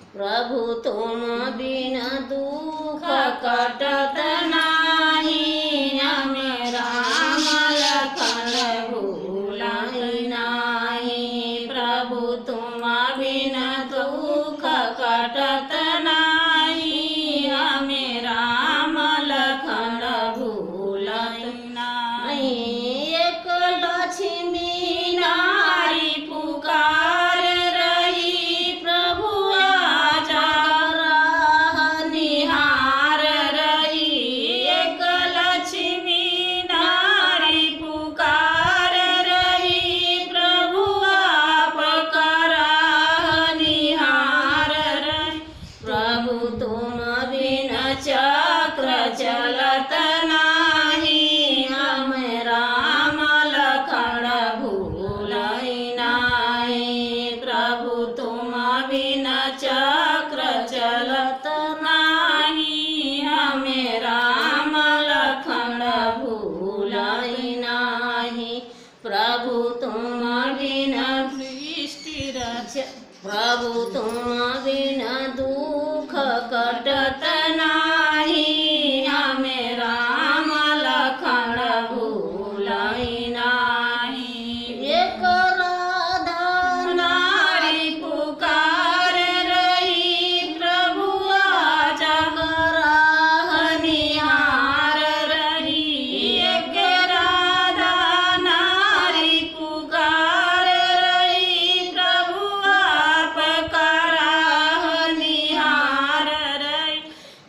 प्रभु तुम बिन दुख कटत नाही, हमें राम लखन भूलई नाही। प्रभु तुम बिन दुख कटत नाही, हमें राम लखन भूलई नाही। एक लक्ष्मी नारी पुकार रही, प्रभु आजा राह निहार रही। एक लक्ष्मी नारी पुकार रही, प्रभु आपका राह निहार रही। प्रभु तुम बिन चक्र चलत नाही, हमें राम लखन भूलई नाही। प्रभु तुम बिन चक्र चलत नाही, हमें राम लखन भूलई नाही। प्रभु तुम बिन सृष्टि रच, प्रभु तुम बिन दुख कटत नाही, हमें राम लखन भूलई नाही। एक राधा नारी पुकार रही, प्रभु आजा राह निहार रही। एक राधा नारी पुकार रही, प्रभु आपका राह निहार रही।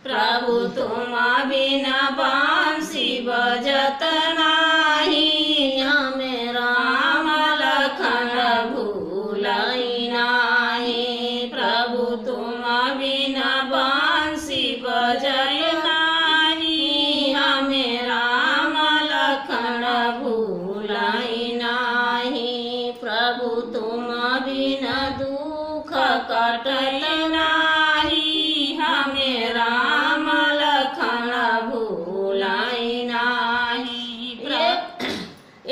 प्रभु तुम बिन बांसी बजत नाही, हमें राम लखन भूलई नाही। प्रभु तुम बिन बांसी बजय नाही, हमें राम लखन भूलई नाही। प्रभु तुम बिन दुख कटत नाही, हमें राम लखन भूलई नाही।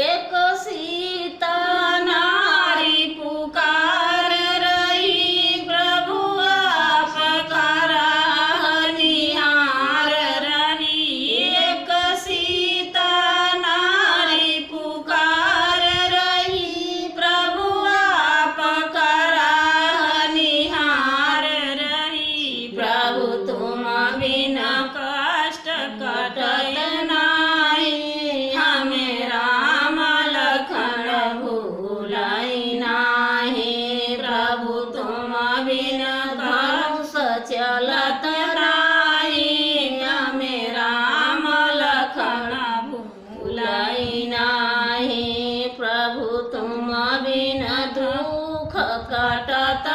एक सीता नारी पुकार रही, प्रभु आपका राह निहार रही। एक सीता नारी पुकार रही, प्रभु आपका राह निहार रही। प्रभु तुम बिन कष्ट कटत नाही, हमें राम लखन भूलई नाही। प्रभु तुम बिन धनुष चलत नाही, हमें राम लखन भूलई नाही। प्रभु तुम बिन दुख कटत